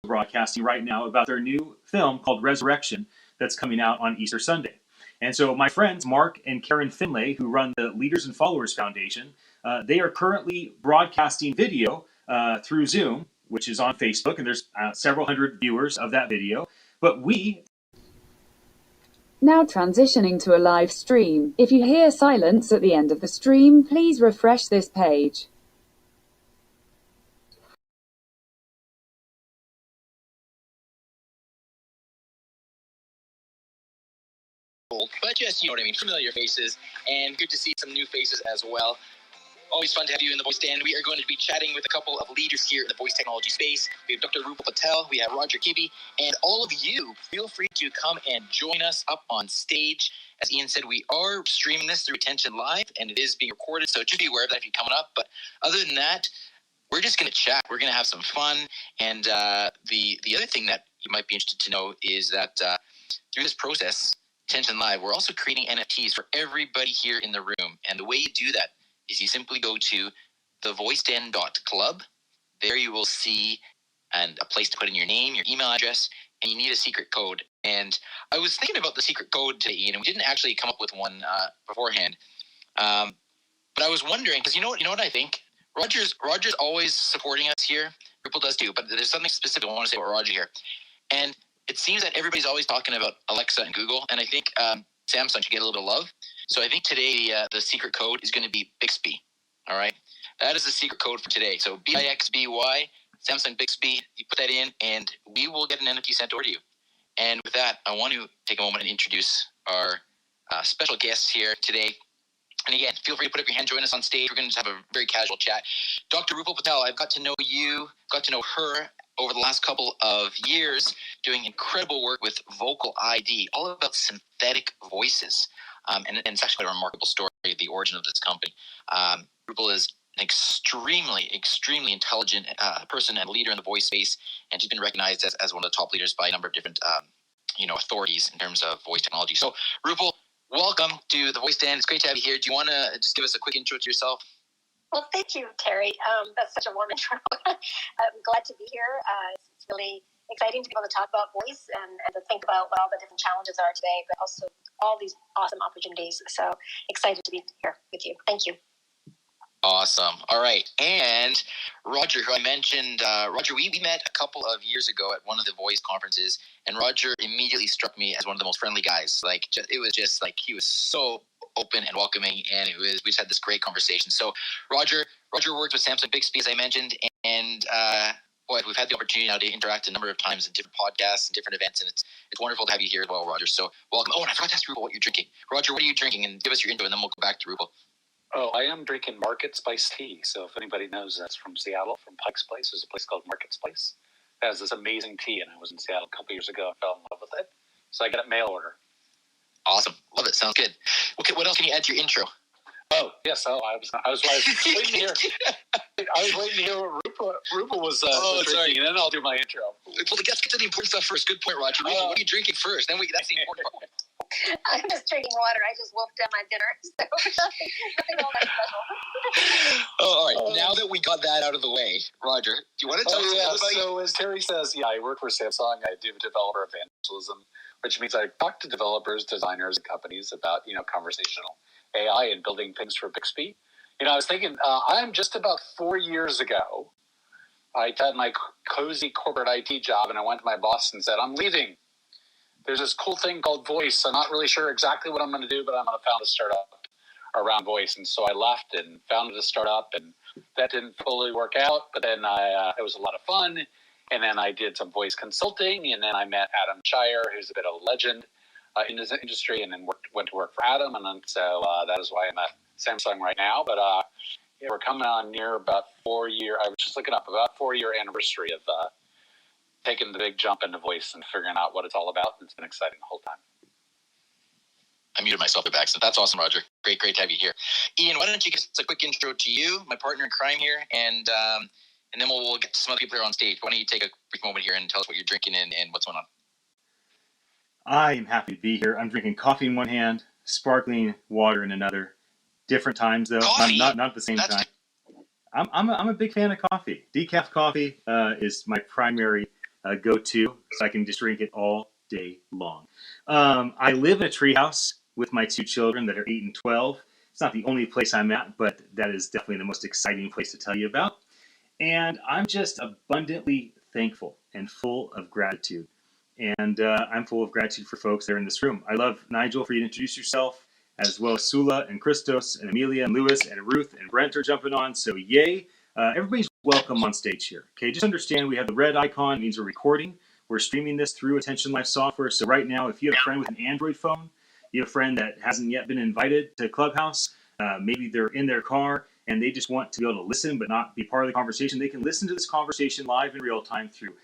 broadcasting right now about their new film called Resurrection that's coming out on Easter Sunday. And so my friends, Mark and Karen Finlay, who run the Leaders and Followers Foundation, they are currently broadcasting video through Zoom, which is on Facebook, and there's several hundred viewers of that video. But we... Now transitioning to a live stream. If you hear silence at the end of the stream, please refresh this page. But just, you know what I mean, familiar faces, and good to see some new faces as well. Always fun to have you in the voice stand. We are going to be chatting with a couple of leaders here in the voice technology space. We have Dr. Rupal Patel, we have Roger Kibbe, and all of you, feel free to come and join us up on stage. As Ian said, we are streaming this through Attention Live, and it is being recorded, so just be aware of that if you're coming up. But other than that, we're just going to chat. We're going to have some fun, and the other thing that you might be interested to know is that through this process, Attention Live, we're also creating NFTs for everybody here in the room. And the way you do that is you simply go to thevoiceden.club. There you will see a place to put in your name, your email address, and you need a secret code. And I was thinking about the secret code today, Ian, and we didn't actually come up with one beforehand. But I was wondering, because you know what I think? Roger's always supporting us here. Rupal does too, but there's something specific I want to say about Roger here. And it seems that everybody's always talking about Alexa and Google, and I think Samsung should get a little bit of love. So I think today the secret code is going to be Bixby. All right, that is the secret code for today. So BIXBY, Samsung Bixby. You put that in, and we will get an NFT sent over to you. And with that, I want to take a moment and introduce our special guests here today. And again, feel free to put up your hand, join us on stage. We're going to just have a very casual chat. Dr. Rupal Patel, I've got to know you, got to know her over the last couple of years, doing incredible work with Vocal ID, all about synthetic voices. And it's actually a remarkable story, the origin of this company. Rupal is an extremely intelligent person and leader in the voice space, and she's been recognized as one of the top leaders by a number of different authorities in terms of voice technology. So, Rupal, welcome to the Voice Stand. It's great to have you here. Do you want to just give us a quick intro to yourself? Well, thank you, Terry. That's such a warm intro. I'm glad to be here. It's really exciting to be able to talk about voice and to think about what all the different challenges are today, but also all these awesome opportunities. So excited to be here with you. Thank you. Awesome. All right. And Roger, who I mentioned, Roger, we met a couple of years ago at one of the voice conferences, and Roger immediately struck me as one of the most friendly guys. It was just like he was so open and welcoming, and we just had this great conversation. So Roger worked with Samsung Bixby, as I mentioned, and we've had the opportunity now to interact a number of times in different podcasts and different events, and it's wonderful to have you here as well, Roger. So welcome. Oh, and I forgot to ask Rupal what you're drinking. Roger, what are you drinking? And give us your intro, and then we'll go back to Rupal. Oh, I am drinking Market Spice tea. So if anybody knows, that's from Seattle, from Pike's Place. There's a place called Market Spice. It has this amazing tea, and I was in Seattle a couple years ago and fell in love with it. So I got it mail order. Awesome. Love it. Sounds good. Okay, what else can you add to your intro? Oh, yes. I was waiting to hear. I was waiting to hear what Rupal was drinking, and then I'll do my intro. Well, let's get to the important stuff first. Good point, Roger. Rupal, what are you drinking first? That's the important part. I'm just drinking water. I just wolfed down my dinner, so nothing all that special. All right. Now that we got that out of the way, Roger, do you want to tell us about you? So as Terry says, I work for Samsung. I do developer evangelism, which means I talk to developers, designers, and companies about conversational AI and building things for Bixby. I was thinking, I'm just about 4 years ago, I had my cozy corporate IT job, and I went to my boss and said, I'm leaving. There's this cool thing called voice. I'm not really sure exactly what I'm going to do, but I'm going to found a startup around voice. And so I left and founded a startup, and that didn't fully work out. But then it was a lot of fun. And then I did some voice consulting, and then I met Adam Shire, who's a bit of a legend in this industry, and then went to work for Adam. And then so that is why I'm at Samsung right now. But we're coming on near about 4 year. I was just looking up about 4 year anniversary of taking the big jump into voice and figuring out what it's all about. And it's been exciting the whole time. I muted myself by accident. That's awesome, Roger. Great to have you here. Ian, why don't you give us a quick intro to you, my partner in crime here, and then we'll get to some other people here on stage. Why don't you take a brief moment here and tell us what you're drinking and what's going on? I am happy to be here. I'm drinking coffee in one hand, sparkling water in another. Different times, though. Coffee? Not at the same time. I'm a big fan of coffee. Decaf coffee is my primary go-to, so I can just drink it all day long. I live in a treehouse with my two children that are 8 and 12. It's not the only place I'm at, but that is definitely the most exciting place to tell you about. And I'm just abundantly thankful and full of gratitude. And I'm full of gratitude for folks that are in this room. I love, Nigel, for you to introduce yourself, as well as Sula and Christos and Amelia and Lewis and Ruth and Brent are jumping on. So yay. Everybody's welcome on stage here. Okay, just understand we have the red icon. It means we're recording. We're streaming this through Attention Live software. So right now, if you have a friend with an Android phone, you have a friend that hasn't yet been invited to Clubhouse, maybe they're in their car and they just want to be able to listen but not be part of the conversation, they can listen to this conversation live in real time through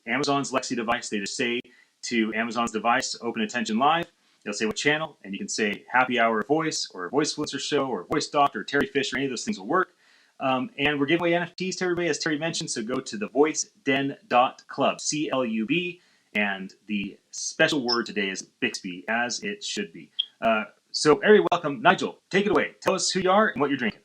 Amazon's Lexi device. They just say to Amazon's device, open Attention Live. They'll say what channel, and you can say Happy Hour Voice or Voice Influencer Show or Voice Doctor or Terry Fisher. Any of those things will work. And we're giving away NFTs to everybody, as Terry mentioned. So go to thevoiceden.club, CLUB, and the special word today is Bixby, as it should be. So, everybody, welcome. Nigel, take it away. Tell us who you are and what you're drinking.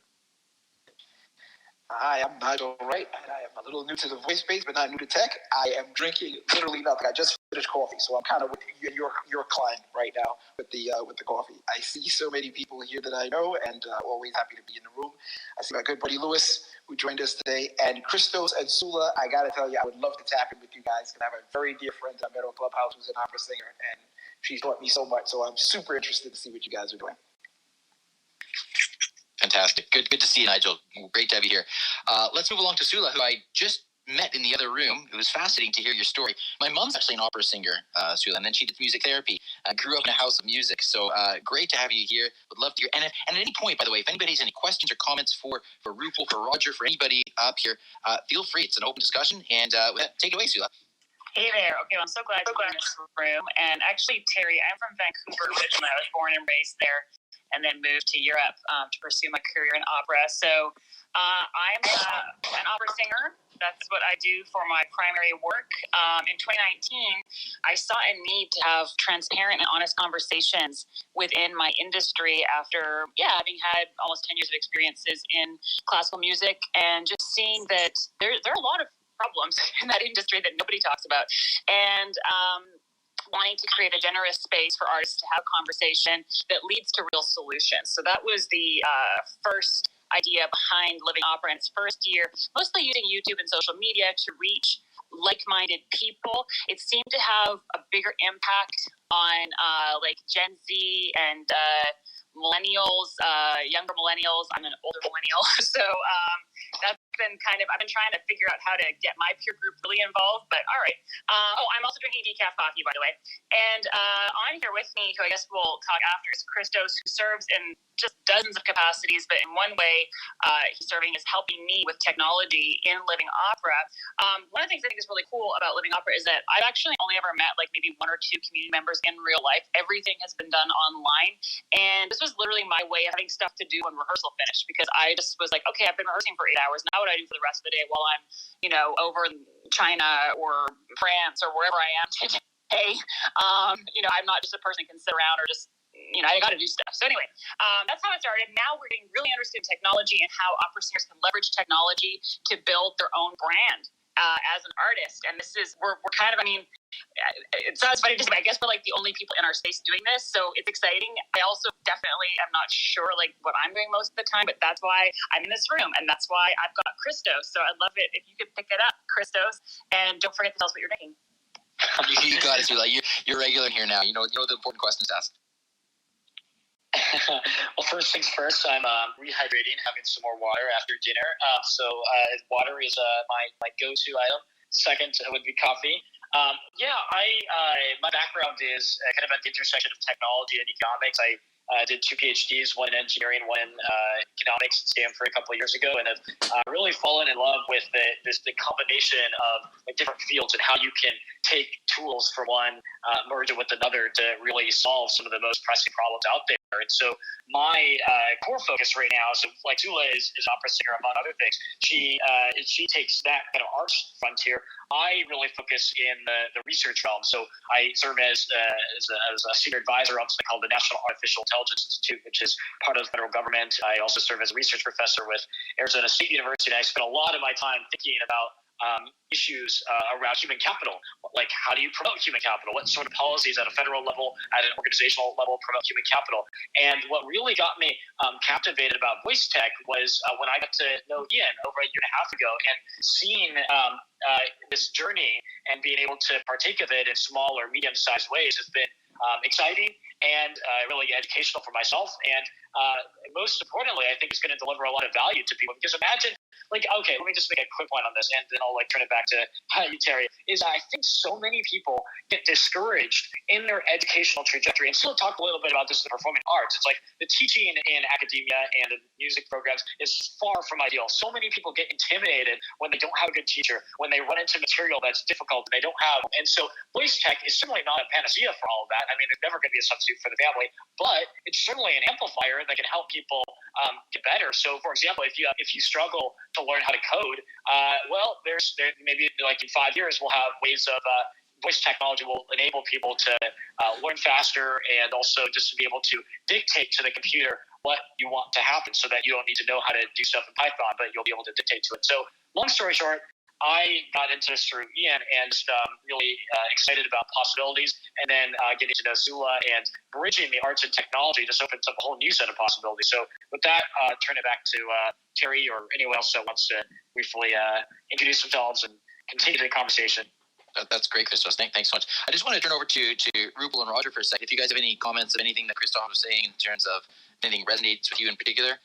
Hi, I'm Nigel Wright, and I am a little new to the voice space, but not new to tech. I am drinking literally nothing. I just finished coffee, so I'm kind of with your client right now with the coffee. I see so many people here that I know, and always happy to be in the room. I see my good buddy Lewis, who joined us today, and Christos and Sula. I gotta tell you, I would love to tap in with you guys, because I have a very dear friend I met on Clubhouse who's an opera singer, and she's taught me so much. So I'm super interested to see what you guys are doing. Fantastic. Good to see you, Nigel. Great to have you here. Let's move along to Sula, who I just met in the other room. It was fascinating to hear your story. My mom's actually an opera singer, Sula, and then she did music therapy. Grew up in a house of music. So great to have you here. Would love to hear. And at any point, by the way, if anybody has any questions or comments for Rupal, for Roger, for anybody up here, feel free. It's an open discussion. And with that, take it away, Sula. Hey there. Okay, well, I'm so glad to be in this room. And actually, Terry, I'm from Vancouver originally. I was born and raised there, and then moved to Europe to pursue my career in opera. So I'm an opera singer. That's what I do for my primary work. In 2019, I saw a need to have transparent and honest conversations within my industry after, having had almost 10 years of experiences in classical music, and just seeing that there are a lot of problems in that industry that nobody talks about. And wanting to create a generous space for artists to have conversation that leads to real solutions. So that was the first idea behind Living Opera in its first year, mostly using YouTube and social media to reach like-minded people. It seemed to have a bigger impact on like Gen Z and millennials, younger millennials. I'm an older millennial. So that's been I've been trying to figure out how to get my peer group really involved, but all right. I'm also drinking decaf coffee, by the way. And on here with me, who I guess we'll talk after, is Christos, who serves in just dozens of capacities, but in one way, he's serving as helping me with technology in Living Opera. One of the things I think is really cool about Living Opera is that I've actually only ever met like maybe one or two community members in real life. Everything has been done online. And this was literally my way of having stuff to do when rehearsal finished, because I just was like, okay, I've been rehearsing for 8 hours. Now what do I do for the rest of the day while I'm, over in China or France or wherever I am today? I'm not just a person who can sit around or just, I got to do stuff. So anyway, that's how it started. Now we're getting really interested in technology and how opera singers can leverage technology to build their own brand as an artist. And this is, we're kind of, it sounds funny to say, but I guess we're like the only people in our space doing this. So it's exciting. I also definitely am not sure like what I'm doing most of the time, but that's why I'm in this room. And that's why I've got Christos. So I'd love it if you could pick it up, Christos. And don't forget to tell us what you're drinking. You got it, Sula. You're regular here now. You know the important questions to ask. Well, first things first, I'm rehydrating, having some more water after dinner. So water is my go-to item. Second would be coffee. My background is kind of at the intersection of technology and economics. I did 2 PhDs, one in engineering, one in economics at Stanford a couple of years ago, and have really fallen in love with the combination of different fields and how you can take tools from one, merge it with another to really solve some of the most pressing problems out there. And so my core focus right now, so like Sula is opera singer among other things. She takes that kind of arts frontier. I really focus in the research realm. So I serve as a senior advisor of something called the National Artificial Intelligence Institute, which is part of the federal government. I also serve as a research professor with Arizona State University, and I spend a lot of my time thinking about issues around human capital. Like, how do you promote human capital? What sort of policies at a federal level, at an organizational level, promote human capital? And what really got me captivated about voice tech was when I got to know Ian over a year and a half ago, and seeing this journey and being able to partake of it in small or medium-sized ways has been exciting and really educational for myself. And most importantly, I think it's going to deliver a lot of value to people. Because imagine, okay, let me just make a quick point on this, and then I'll turn it back to you, Terry. Is I think so many people get discouraged in their educational trajectory, and still talk a little bit about this in the performing arts. It's like the teaching in academia and in music programs is far from ideal. So many people get intimidated when they don't have a good teacher, when they run into material that's difficult and they don't have. And so voice tech is certainly not a panacea for all of that. I mean, it's never going to be a substitute for the family, but it's certainly an amplifier that can help people get better. So, for example, if you struggle to learn how to code, there maybe like in 5 years we'll have ways of voice technology will enable people to learn faster, and also just to be able to dictate to the computer what you want to happen, so that you don't need to know how to do stuff in Python, but you'll be able to dictate to it. So, long story short, I got into this through Ian, and really excited about possibilities. And then getting to know Zula and bridging the arts and technology just opens up a whole new set of possibilities. So with that, turn it back to Terry or anyone else that wants to briefly introduce themselves and continue the conversation. That's great, Christos. Thanks so much. I just want to turn over to Rupal and Roger for a second. If you guys have any comments of anything that Christos was saying in terms of anything resonates with you in particular.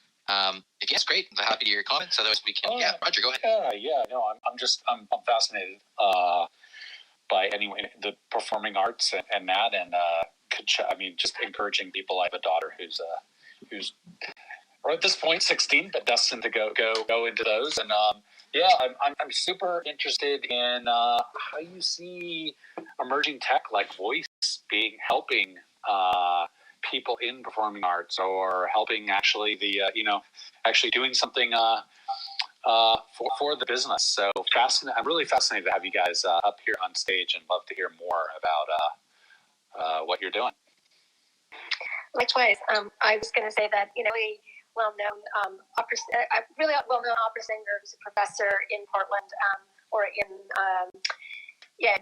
If yes, great. I'm happy to hear your comments. Otherwise, we can. Roger, go ahead. No, I'm fascinated by the performing arts and that, and just encouraging people. I have a daughter who's or at this point 16, but destined to go into those. And I'm super interested in how you see emerging tech like voice helping people in performing arts, or helping actually doing something for the business. So I'm really fascinated to have you guys up here on stage, and love to hear more about what you're doing. Likewise, I was going to say that really well-known opera singer who's a professor in Portland, in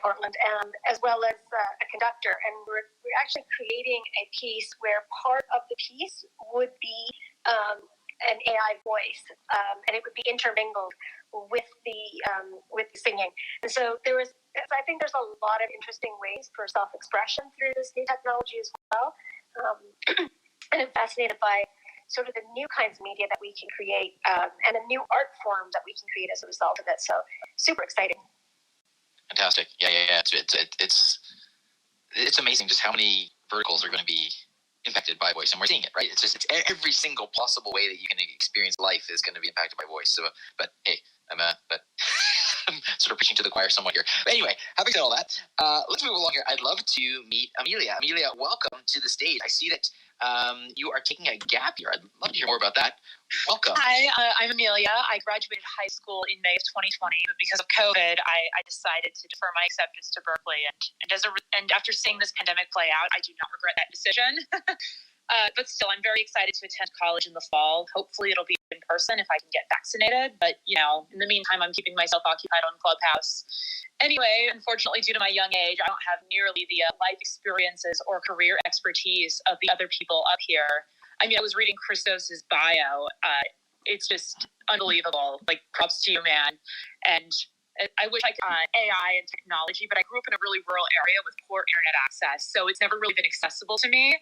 Portland, and as well as a conductor. And we're actually creating a piece where part of the piece would be an AI voice, and it would be intermingled with the singing. And so I think there's a lot of interesting ways for self-expression through this new technology as well. And I'm fascinated by sort of the new kinds of media that we can create, and a new art form that we can create as a result of it. So super exciting. Fantastic. Yeah. It's amazing just how many verticals are going to be impacted by voice, and we're seeing it, right? It's every single possible way that you can experience life is going to be impacted by voice. So, but hey, I'm sort of preaching to the choir somewhat here. But anyway, having said all that, let's move along here. I'd love to meet Amelia. Amelia, welcome to the stage. I see that you are taking a gap year. I'd love to hear more about that. Welcome. Hi, I'm Amelia. I graduated high school in May of 2020, but because of COVID, I decided to defer my acceptance to Berkeley. And after seeing this pandemic play out, I do not regret that decision. But still, I'm very excited to attend college in the fall. Hopefully, it'll be in person if I can get vaccinated. But, in the meantime, I'm keeping myself occupied on Clubhouse. Anyway, unfortunately, due to my young age, I don't have nearly the life experiences or career expertise of the other people up here. I mean, I was reading Christos's bio. It's just unbelievable. Like, props to you, man. And I wish I could AI and technology, but I grew up in a really rural area with poor internet access. So it's never really been accessible to me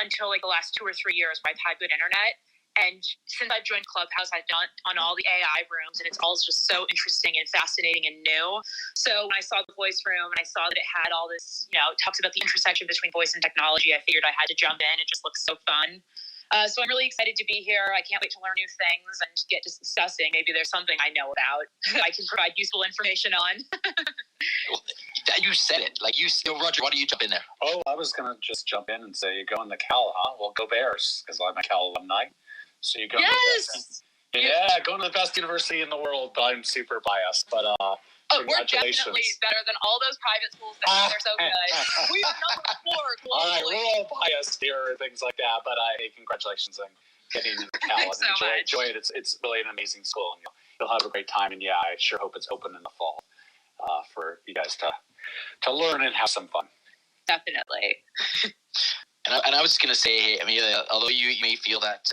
until like the last 2 or 3 years where I've had good internet. And since I've joined Clubhouse, I've done on all the AI rooms, and it's all just so interesting and fascinating and new. So when I saw the voice room and I saw that it had all this, it talks about the intersection between voice and technology, I figured I had to jump in. It just looks so fun. So I'm really excited to be here. I can't wait to learn new things and get to discussing. Maybe there's something I know about I can provide useful information on. Well, you said it. Roger, why don't you jump in there? Oh, I was going to just jump in and say, going to Cal, huh? Well, go Bears, because I'm a Cal alumni. So you go. Yes. Going to the best university in the world, but I'm super biased. But we're definitely better than all those private schools that think they're so good. We are number 4 globally. All right, we're all biased here, things like that. But congratulations on getting into Cal and enjoy it. It's really an amazing school. And you'll have a great time. And yeah, I sure hope it's open in the fall for you guys to learn and have some fun. Definitely. And I was just going to say, hey, I mean, although you may feel that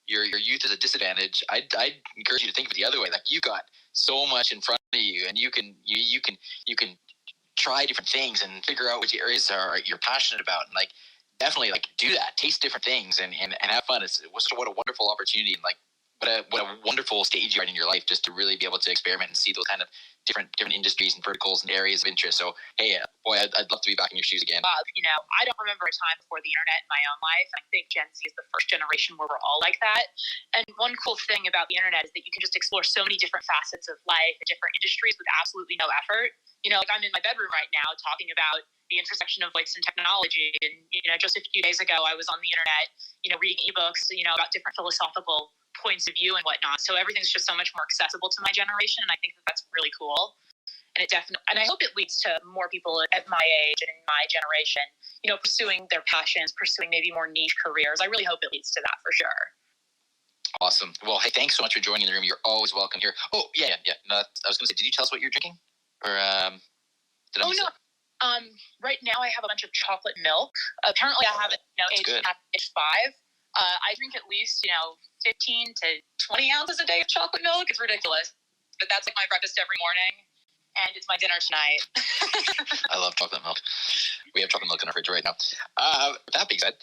your youth is a disadvantage, I'd encourage you to think of it the other way. Like, you've got so much in front of you, and you can try different things and figure out which areas you're passionate about, and like definitely like do that, taste different things, and have fun. What a wonderful opportunity, and like what a wonderful stage you're in your life, just to really be able to experiment and see those kind of different industries and verticals and areas of interest. So hey, boy, I'd love to be back in your shoes again. I don't remember a time before the internet in my own life. I think Gen Z is the first generation where we're all like that. And one cool thing about the internet is that you can just explore so many different facets of life and different industries with absolutely no effort. Like I'm in my bedroom right now talking about the intersection of voice and technology. And, just a few days ago, I was on the internet, reading ebooks, about different philosophical points of view and whatnot. So everything's just so much more accessible to my generation. And I think that that's really cool. And I hope it leads to more people at my age and in my generation, pursuing their passions, pursuing maybe more niche careers. I really hope it leads to that for sure. Awesome. Well, hey, thanks so much for joining the room. You're always welcome here. Oh, yeah. No, I was going to say, did you tell us what you're drinking? Or did I miss it? Right now I have a bunch of chocolate milk. Apparently I have it, age 5. I drink at least, 15 to 20 ounces a day of chocolate milk. It's ridiculous. But that's like my breakfast every morning. And it's my dinner tonight. I love chocolate milk. We have chocolate milk in our fridge right now. That being said,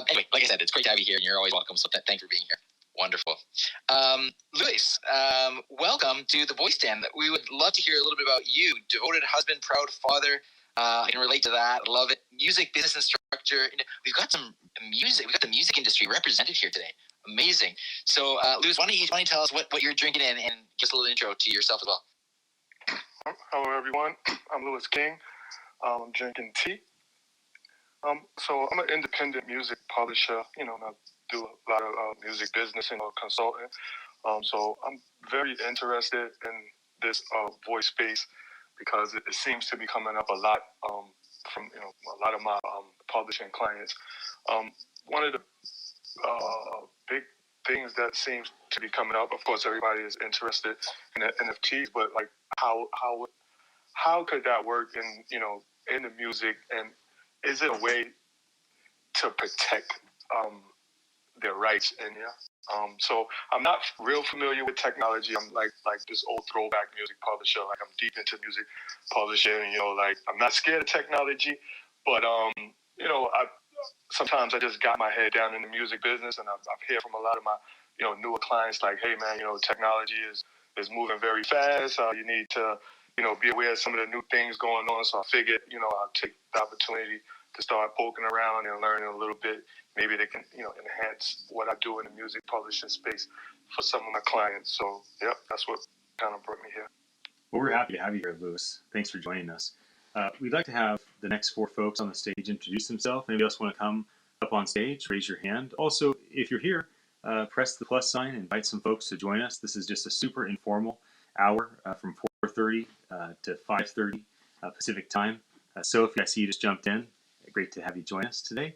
anyway, like I said, it's great to have you here, and you're always welcome. So thanks for being here. Wonderful. Luis, welcome to the Voice Den. We would love to hear a little bit about you. Devoted husband, proud father. I can relate to that. I love it. Music business instructor. We've got some music. We've got the music industry represented here today. Amazing. So, Luis, why don't you tell us what you're drinking and just a little intro to yourself as well. Hello, everyone. I'm Louis King. I'm drinking tea. So I'm an independent music publisher. I do a lot of music business and consulting. So I'm very interested in this voice space because it seems to be coming up a lot from a lot of my publishing clients. One of the big things that seems to be coming up, of course, everybody is interested in the NFTs, but like how could that work in the music, and is it a way to protect their rights in here? So I'm not real familiar with technology. I'm like this old throwback music publisher. Like, I'm deep into music publishing. I'm not scared of technology, but sometimes I just got my head down in the music business, and I've heard from a lot of my newer clients like, hey man, technology is moving very fast. You need to be aware of some of the new things going on. So I figured I'll take the opportunity to start poking around and learning a little bit. Maybe they can enhance what I do in the music publishing space for some of my clients. So that's what kind of brought me here. Well, we're happy to have you here, Louis. Thanks for joining us. We'd like to have the next 4 folks on the stage introduce themselves. Anybody else want to come up on stage? Raise your hand. Also, if you're here, press the plus sign and invite some folks to join us. This is just a super informal hour from 4:30 to 5:30 Pacific time. Sophie, I see you just jumped in. Great to have you join us today.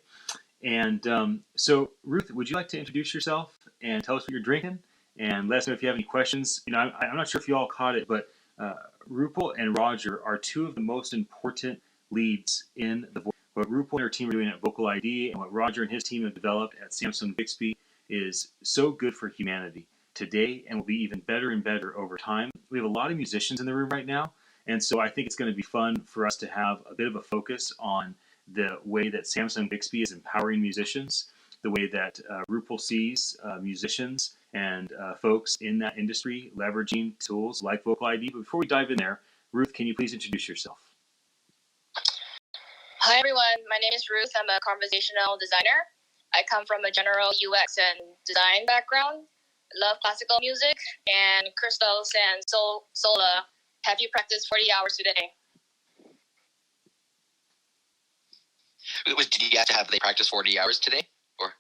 And so, Ruth, would you like to introduce yourself and tell us what you're drinking? And let us know if you have any questions. I'm not sure if you all caught it, but Rupal and Roger are 2 of the most important leads in the voice. What Rupal and her team are doing at Vocal ID and what Roger and his team have developed at Samsung Bixby is so good for humanity today, and will be even better and better over time. We have a lot of musicians in the room right now, and so I think it's going to be fun for us to have a bit of a focus on the way that Samsung Bixby is empowering musicians, the way that Rupal sees musicians and folks in that industry leveraging tools like Vocal ID. But before we dive in there, Ruth, can you please introduce yourself? Hi, everyone. My name is Ruth. I'm a conversational designer. I come from a general UX and design background. Love classical music. And Crystals and Sola have you practice 40 hours a day. Did you have to have they practice 40 hours today? Or?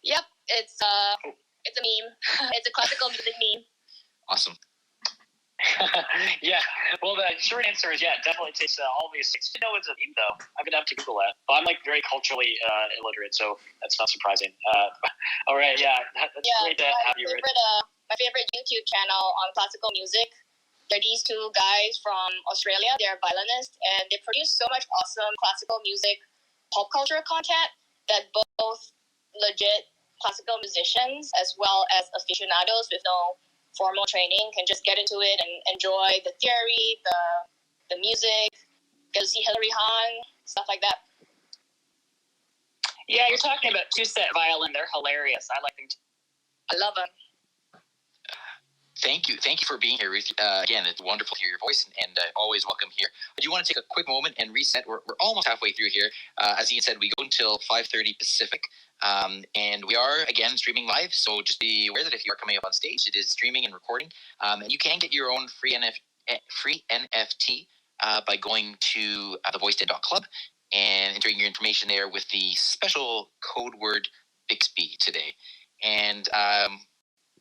Yep, it's a meme. It's a classical music meme. Awesome. Yeah, well, the short answer is definitely takes all these things to know it's a meme, though. I'm gonna have to Google that. But I'm very culturally illiterate, so that's not surprising. All right, that's great to have you. My favorite my favorite YouTube channel on classical music. They're these two guys from Australia. They're violinists, and they produce so much awesome classical music, pop culture content that both legit classical musicians as well as aficionados with no formal training can just get into it and enjoy the theory, the music, get to see Hilary Hahn, stuff like that. Yeah, you're talking about two-set violin. They're hilarious. I like them too. I love them. Thank you for being here, Ruth. Again, it's wonderful to hear your voice, and always welcome here. I do want to take a quick moment and reset. We're almost halfway through here. As Ian said, we go until 5:30 Pacific, and we are again streaming live. So just be aware that if you are coming up on stage, it is streaming and recording, and you can get your own free NFT by going to thevoiceden.club and entering your information there with the special code word Bixby today. And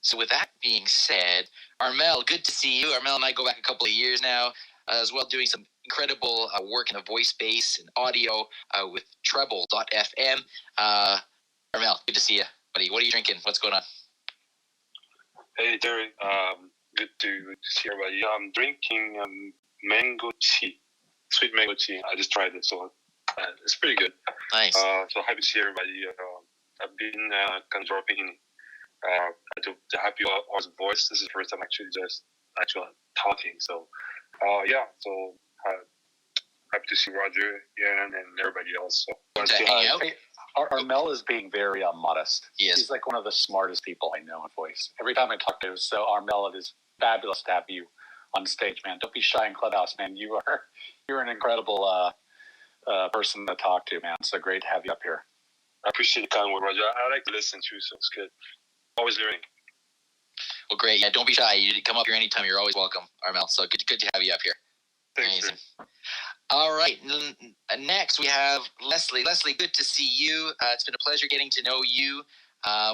so with that being said, Armel, good to see you. Armel and I go back a couple of years now, as well, doing some incredible work in the voice space and audio with Treble.fm. Armel, good to see you, buddy. What are you drinking? What's going on? Hey, Terry. Good to see everybody. I'm drinking mango tea, sweet mango tea. I just tried it, so it's pretty good. Nice. So happy to see everybody. I've been kind of dropping in to have your voice. This is the first time actually talking. So so happy to see Roger, Ian, and everybody else. So Armel is being very modest. Yes. He's like one of the smartest people I know in voice. Every time I talk to him, so Armel, it is fabulous to have you on stage, man. Don't be shy in Clubhouse, man. You're an incredible person to talk to, man. So great to have you up here. I appreciate the kind word, Roger. I like to listen too, so it's good. Always learning. Well, great. Yeah, don't be shy. You come up here anytime. You're always welcome, Armel. So good to have you up here. Thanks. Amazing. All right. Next, we have Leslie. Leslie, good to see you. It's been a pleasure getting to know you.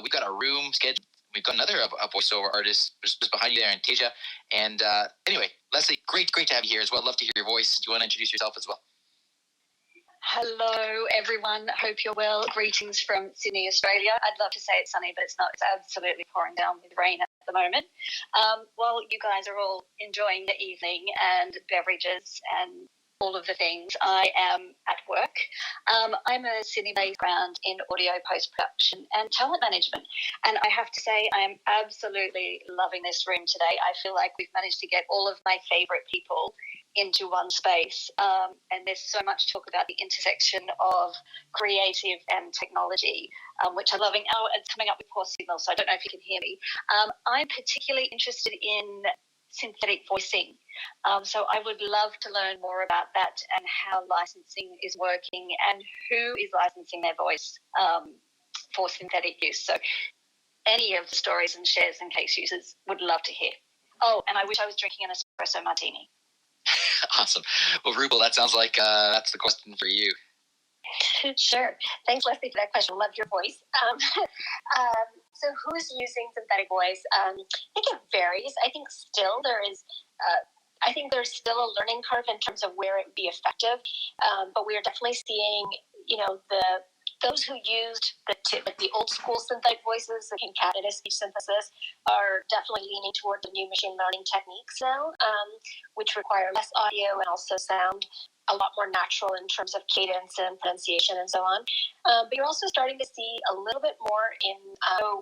We've got a room scheduled. We've got another voiceover artist just behind you there, Tasia. And anyway, Leslie, great to have you here as well. Love to hear your voice. Do you want to introduce yourself as well? Hello, everyone. Hope you're well. Greetings from Sydney, Australia. I'd love to say it's sunny, but it's not. It's absolutely pouring down with rain at the moment. While you guys are all enjoying the evening and beverages and all of the things, I am at work. I'm a Sydney-based background in audio post-production and talent management. And I have to say, I am absolutely loving this room today. I feel like we've managed to get all of my favorite people into one space. And there's so much talk about the intersection of creative and technology, which I'm loving. Oh, it's coming up with poor signal, so I don't know if you can hear me. I'm particularly interested in synthetic voicing. So I would love to learn more about that and how licensing is working and who is licensing their voice for synthetic use. So any of the stories and shares and case users would love to hear. Oh, and I wish I was drinking an espresso martini. Awesome. Well, Rupal, that sounds like that's the question for you. Sure. Thanks, Leslie, for that question. Love your voice. So who's using synthetic voice? I think it varies. I think still there's still a learning curve in terms of where it would be effective. But we are definitely seeing, those who used the old school synthetic voices, the concatenated speech synthesis, are definitely leaning toward the new machine learning techniques now, which require less audio and also sound a lot more natural in terms of cadence and pronunciation and so on. But you're also starting to see a little bit more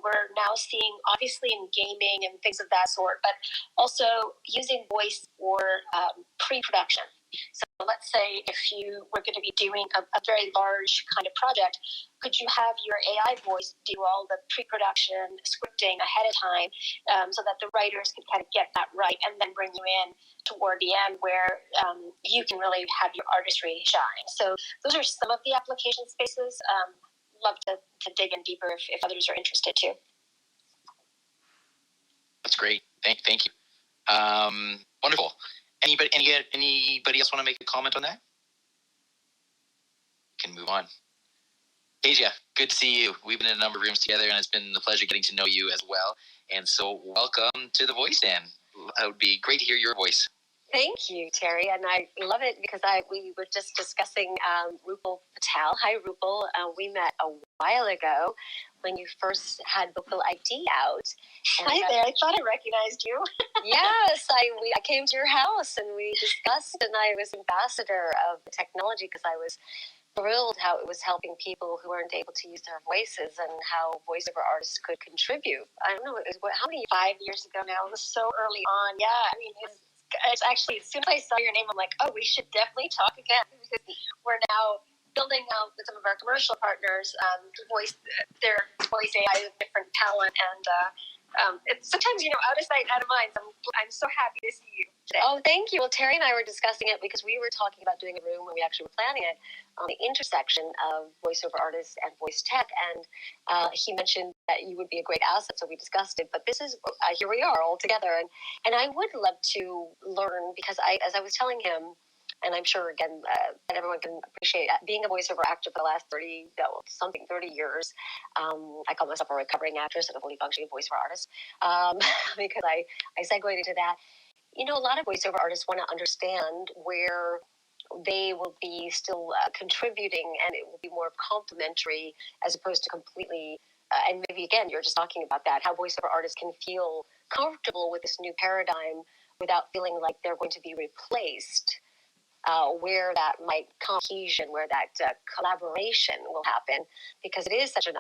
we're now seeing obviously in gaming and things of that sort, but also using voice for pre-production. So let's say if you were going to be doing a very large kind of project, could you have your AI voice do all the pre-production scripting ahead of time so that the writers can kind of get that right and then bring you in toward the end where you can really have your artistry shine. So those are some of the application spaces. Love to dig in deeper if others are interested too. That's great. Thank you. Wonderful. Anybody else want to make a comment on that? Can move on. Tasia, good to see you. We've been in a number of rooms together, and it's been a pleasure getting to know you as well. And so welcome to the Voice Den. It would be great to hear your voice. Thank you, Terry. And I love it because we were just discussing Rupal Patel. Hi, Rupal. We met a while ago when you first had Vocal ID out. And Hi there. I thought I recognized you. Yes, I came to your house and we discussed, and I was ambassador of the technology because I was thrilled how it was helping people who weren't able to use their voices and how voiceover artists could contribute. I don't know, how many? 5 years ago now. It was so early on. Yeah, I mean, it's actually, as soon as I saw your name, I'm like, oh, we should definitely talk again, because we're now building out with some of our commercial partners, their voice AI with different talent, and it's sometimes, out of sight, out of mind. So I'm so happy to see you today. Oh, thank you. Well, Terry and I were discussing it because we were talking about doing a room when we actually were planning it on the intersection of voiceover artists and voice tech, and he mentioned that you would be a great asset, so we discussed it. But this is here we are all together, and I would love to learn, because as I was telling him, and I'm sure, again, that everyone can appreciate, being a voiceover actor for the last 30 years. I call myself a recovering actress and a fully functioning voiceover artist, because I segued into that. A lot of voiceover artists want to understand where they will be still contributing, and it will be more complementary as opposed to completely, and maybe, again, you're just talking about that, how voiceover artists can feel comfortable with this new paradigm without feeling like they're going to be replaced. Where that might cohesion, where that collaboration will happen, because it is such an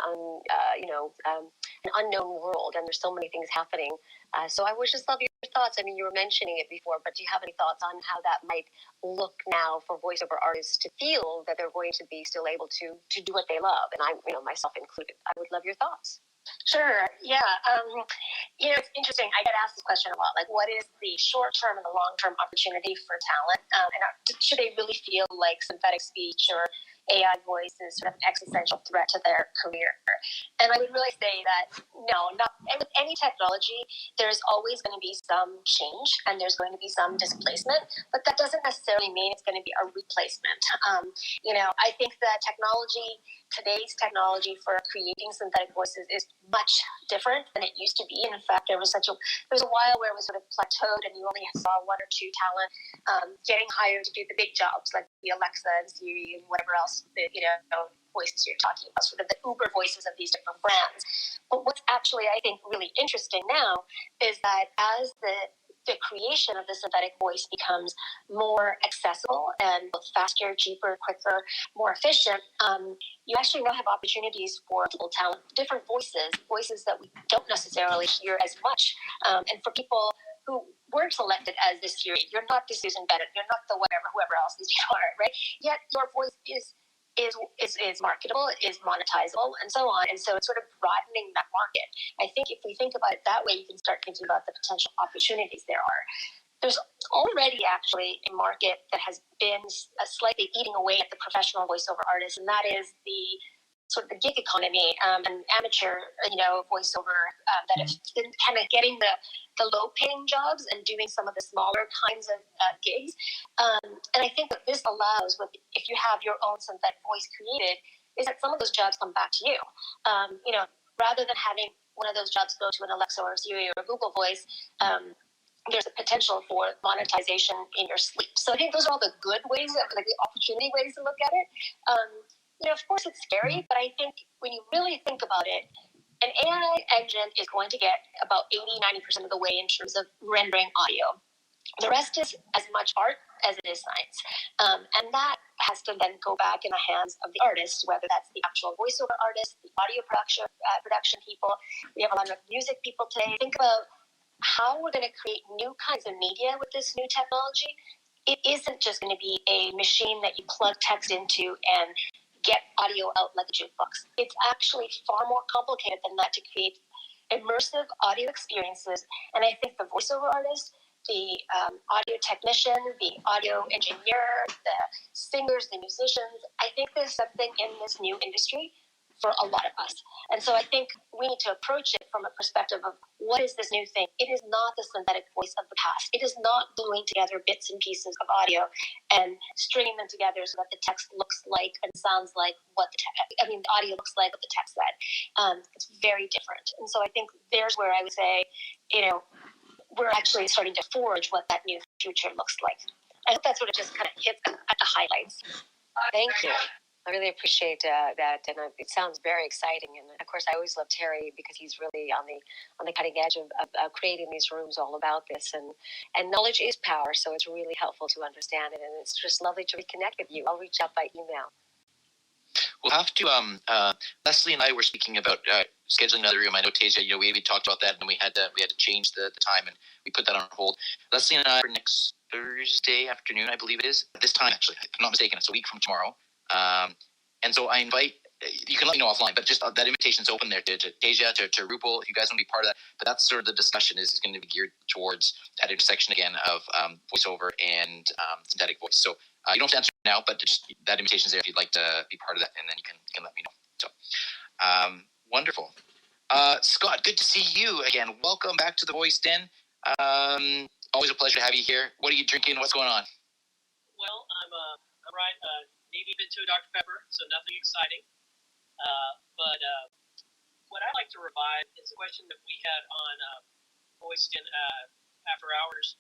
unknown world, and there's so many things happening. So I would just love your thoughts. I mean, you were mentioning it before, but do you have any thoughts on how that might look now for voiceover artists to feel that they're going to be still able to do what they love, and I'm, myself included. I would love your thoughts. Sure. Yeah. It's interesting. I get asked this question a lot. Like, what is the short-term and the long-term opportunity for talent? Should they really feel like synthetic speech or AI voice is sort of an existential threat to their career? And I would really say that no, not with any technology. There's always going to be some change, and there's going to be some displacement, but that doesn't necessarily mean it's going to be a replacement. I think that today's technology for creating synthetic voices is much different than it used to be. And in fact, there was a while where it was sort of plateaued, and you only saw one or two talent getting hired to do the big jobs, like the Alexa and Siri and whatever else voices you're talking about, sort of the Uber voices of these different brands. But what's actually, I think, really interesting now is that as the creation of the synthetic voice becomes more accessible and faster, cheaper, quicker, more efficient, you actually now have opportunities for multiple talent, different voices that we don't necessarily hear as much. And for people who weren't selected as this Siri, you're not the Susan Bennett, you're not the whoever else these people are, right? Yet your voice is marketable, is monetizable, and so on. And so it's sort of broadening that market. I think if we think about it that way, you can start thinking about the potential opportunities there are. There's already actually a market that has been slightly eating away at the professional voiceover artists, and that is the sort of the gig economy and amateur, voiceover that have been kind of getting the low-paying jobs and doing some of the smaller kinds of gigs. And I think that this allows, if you have your own synthetic voice created, is that some of those jobs come back to you. Rather than having one of those jobs go to an Alexa or a Siri or a Google Voice, there's a potential for monetization in your sleep. So I think those are all the good ways, like the opportunity ways to look at it. Of course it's scary, but I think when you really think about it, an AI engine is going to get about 80-90% of the way in terms of rendering audio. The rest is as much art as it is science. And that has to then go back in the hands of the artists, whether that's the actual voiceover artists, the audio production people. We have a lot of music people today. Think about how we're going to create new kinds of media with this new technology. It isn't just going to be a machine that you plug text into and get audio out like a jukebox. It's actually far more complicated than that to create immersive audio experiences. And I think the voiceover artist, the audio technician, the audio engineer, the singers, the musicians, I think there's something in this new industry for a lot of us. And so I think we need to approach it from a perspective of what is this new thing? It is not the synthetic voice of the past. It is not gluing together bits and pieces of audio and stringing them together so that the text looks like and sounds like the audio looks like what the text said. It's very different. And so I think there's where I would say, we're actually starting to forge what that new future looks like. I hope that sort of just kind of hits at the highlights. Thank you. I really appreciate that, and it sounds very exciting. And of course, I always love Terry because he's really on the cutting edge of creating these rooms all about this. And knowledge is power, so it's really helpful to understand it. And it's just lovely to reconnect with you. I'll reach out by email. We'll have to. Leslie and I were speaking about scheduling another room. I know Tasia, we talked about that, and we had to change the time, and we put that on hold. Leslie and I for next Thursday afternoon, I believe it is. This time, actually, if I'm not mistaken, it's a week from tomorrow. And so I invite. You can let me know offline, but just that invitation's open there to Tasia, to Rupal, if you guys want to be part of that. But that's sort of the discussion is going to be geared towards that intersection again of voiceover and synthetic voice. So you don't have to answer now, but just that invitation's there if you'd like to be part of that, and then you can let me know. So wonderful. Scott, good to see you again. Welcome back to the Voice Den. Always a pleasure to have you here. What are you drinking? What's going on? Well, I'm right. Navy Vento Dr. Pepper, so nothing exciting. But what I like to revive is a question that we had on Voice Den After Hours.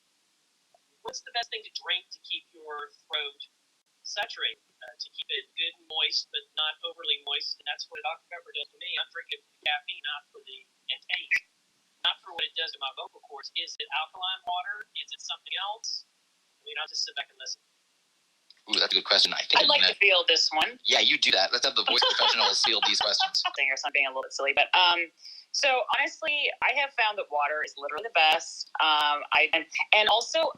What's the best thing to drink to keep your throat saturated, to keep it good and moist, but not overly moist? And that's what Dr. Pepper does to me. I'm drinking for the caffeine, not for the taste, not for what it does to my vocal cords. Is it alkaline water? Is it something else? I mean, I'll just sit back and listen. Ooh, that's a good question. I think I'd like to field this one. Yeah, you do that. Let's have the voice professionals field these questions. Or something a little bit silly, but so honestly, I have found that water is literally the best. And also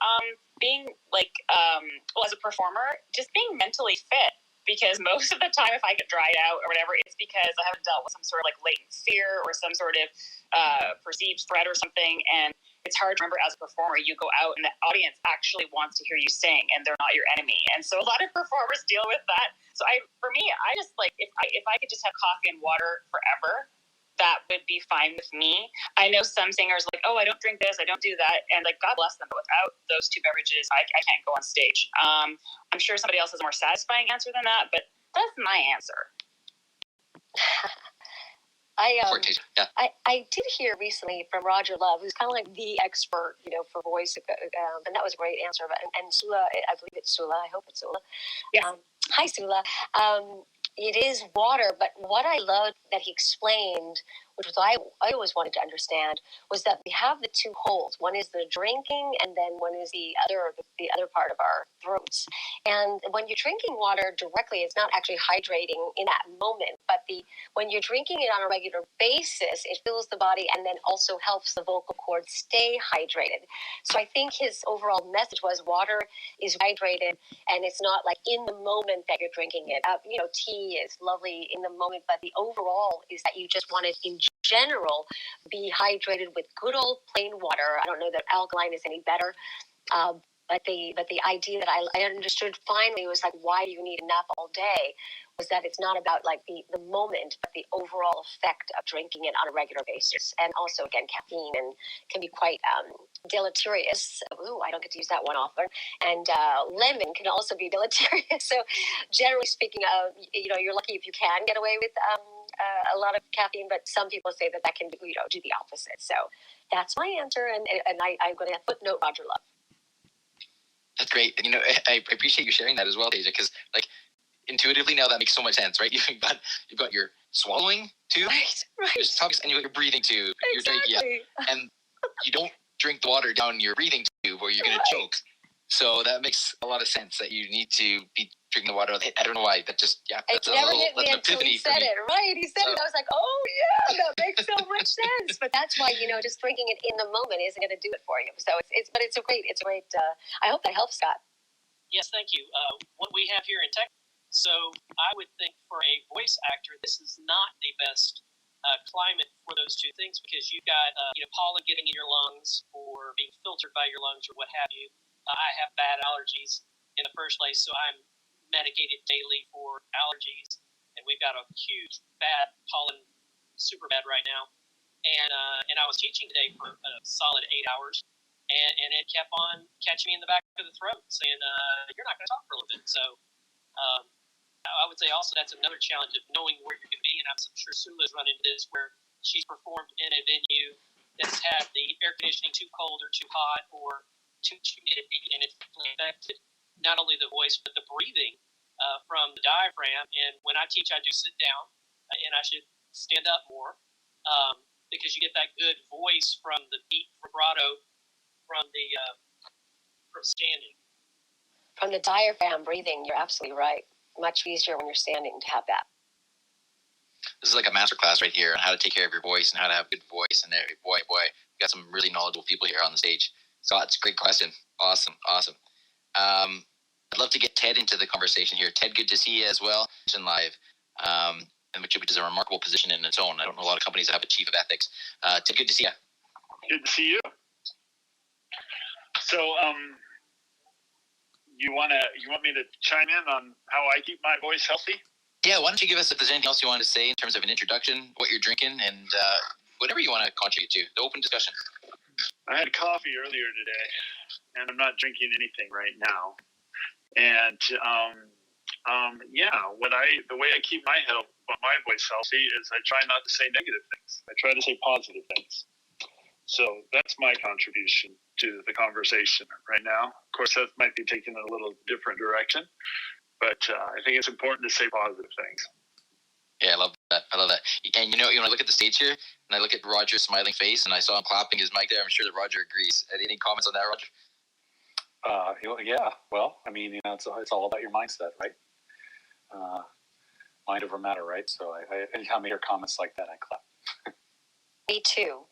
being well, as a performer, just being mentally fit. Because most of the time, if I get dried out or whatever, it's because I haven't dealt with some sort of latent fear or some sort of perceived threat or something. And it's hard to remember as a performer, you go out and the audience actually wants to hear you sing and they're not your enemy. And so a lot of performers deal with that. So for me, I just if I could just have coffee and water forever, that would be fine with me. I know some singers oh, I don't drink this, I don't do that. And God bless them, but without those two beverages, I can't go on stage. I'm sure somebody else has a more satisfying answer than that, but that's my answer. I did hear recently from Roger Love, who's kind of the expert, for voice, and that was a great answer. And Sula, I believe it's Sula. I hope it's Sula. Yeah. Hi, Sula. It is water, but what I loved that he explained, which was I always wanted to understand, was that we have the two holes. One is the drinking, and then one is the other part of our throats. And when you're drinking water directly, it's not actually hydrating in that moment, but when you're drinking it on a regular basis, it fills the body and then also helps the vocal cords stay hydrated. So I think his overall message was water is hydrated, and it's not in the moment that you're drinking it. Tea is lovely in the moment, but the overall is that you just want to, in general, be hydrated with good old plain water. I don't know that alkaline is any better, but the idea that I understood finally was why do you need enough all day? Was that it's not about the moment, but the overall effect of drinking it on a regular basis. And also, again, caffeine can be quite deleterious. Ooh, I don't get to use that one often. And lemon can also be deleterious. So generally speaking, you're lucky if you can get away with a lot of caffeine, but some people say that can do the opposite. So that's my answer. And I'm going to footnote Roger Love. That's great. I appreciate you sharing that as well, Tasia, because intuitively now that makes so much sense, right? You've got your swallowing tube, right, and you got your breathing tube, exactly. And you don't drink the water down your breathing tube or you're going to choke. So that makes a lot of sense that you need to be drinking the water. I don't know why. That's it never hit me until he said it. Right, he said it. I was like, oh yeah, that makes so much sense. But that's why just drinking it in the moment isn't going to do it for you. So it's a great. I hope that helps, Scott. Yes, thank you. What we have here in Texas. So I would think for a voice actor, this is not the best climate for those two things because you've got pollen getting in your lungs or being filtered by your lungs or what have you. I have bad allergies in the first place, so I'm medicated daily for allergies, and we've got a huge bad pollen, super bad right now. And I was teaching today for a solid 8 hours, and it kept on catching me in the back of the throat, saying you're not going to talk for a little bit. So I would say also that's another challenge of knowing where you're going to be, and I'm sure Sula's run into this where she's performed in a venue that's had the air conditioning too cold or too hot or too humidity, and it's affected not only the voice but the breathing from the diaphragm. And when I teach, I do sit down, and I should stand up more because you get that good voice from the deep vibrato from the from standing. From the diaphragm breathing, you're absolutely right. Much easier when you're standing to have that. This is like a master class right here on how to take care of your voice and how to have good voice. And boy, we got some really knowledgeable people here on the stage. Scott, it's a great question. Awesome. I'd love to get Ted into the conversation here. Ted, good to see you as well. Live, which is a remarkable position in its own. I don't know a lot of companies that have a chief of ethics. Ted, good to see you. Good to see you. So, you want me to chime in on how I keep my voice healthy? Yeah, why don't you give us, if there's anything else you want to say in terms of an introduction, what you're drinking, and whatever you want to contribute to. The open discussion. I had coffee earlier today, and I'm not drinking anything right now. And the way I keep my voice healthy is I try not to say negative things. I try to say positive things. So that's my contribution to the conversation right now. Of course, that might be taken in a little different direction, but I think it's important to say positive things. Yeah, I love that. And when I look at the stage here, and I look at Roger's smiling face, and I saw him clapping his mic there, I'm sure that Roger agrees. Any comments on that, Roger? Yeah. Well, I mean, it's all about your mindset, right? Mind over matter, right? So anytime I hear comments like that, I clap. Me too.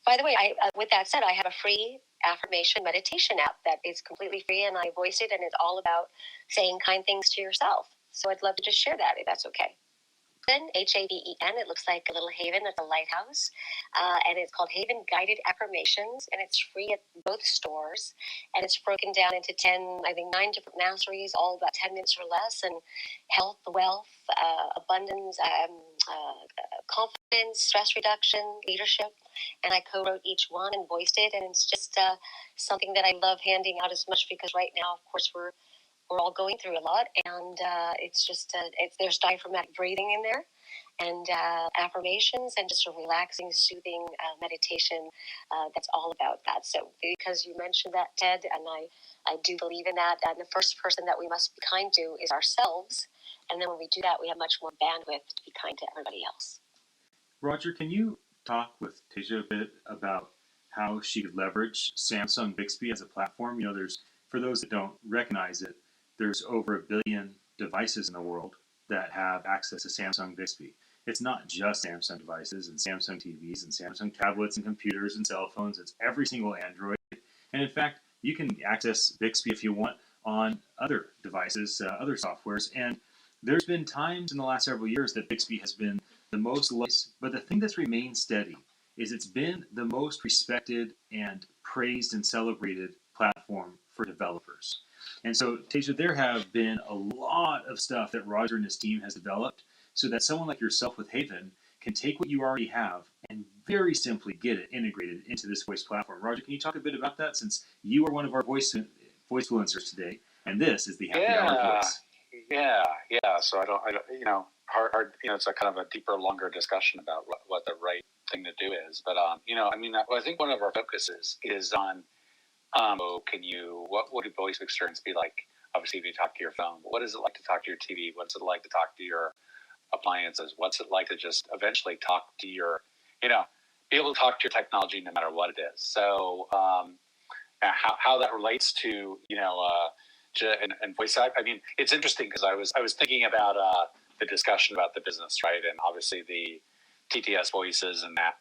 By the way, with that said, I have a free affirmation meditation app that is completely free, and I voiced it, and it's all about saying kind things to yourself. So I'd love to just share that, if that's okay. Haven. It looks like a little haven at the lighthouse, and it's called Haven Guided Affirmations, and it's free at both stores, and it's broken down into 9 different masteries, all about 10 minutes or less, and health, wealth, abundance, confidence, stress reduction, leadership, and I co-wrote each one and voiced it, and it's just something that I love handing out as much because right now, of course, we're all going through a lot, and it's just there's diaphragmatic breathing in there, and affirmations, and just a relaxing, soothing meditation that's all about that. So because you mentioned that, Ted, and I do believe in that, and the first person that we must be kind to is ourselves, and then when we do that, we have much more bandwidth to be kind to everybody else. Roger, can you talk with Tasia a bit about how she could leverage Samsung Bixby as a platform? For those that don't recognize it, there's over 1 billion devices in the world that have access to Samsung Bixby. It's not just Samsung devices and Samsung TVs and Samsung tablets and computers and cell phones. It's every single Android. And in fact, you can access Bixby if you want on other devices, other softwares. And there's been times in the last several years that Bixby has been the most liked, but the thing that's remained steady is it's been the most respected and praised and celebrated platform for developers. And so, Tasia, there have been a lot of stuff that Roger and his team has developed so that someone like yourself with Haven can take what you already have and very simply get it integrated into this voice platform. Roger, can you talk a bit about that, since you are one of our voice influencers today, and this is the Happy Hour Voice? Yeah. So I don't, hard. It's a kind of a deeper, longer discussion about what the right thing to do is. But I think one of our focuses is on what would a voice experience be like? Obviously, if you talk to your phone, but what is it like to talk to your TV? What's it like to talk to your appliances? What's it like to just eventually talk to your, be able to talk to your technology no matter what it is? So how that relates to, and voice act. I mean, it's interesting because I was thinking about the discussion about the business, right? And obviously the TTS voices and that,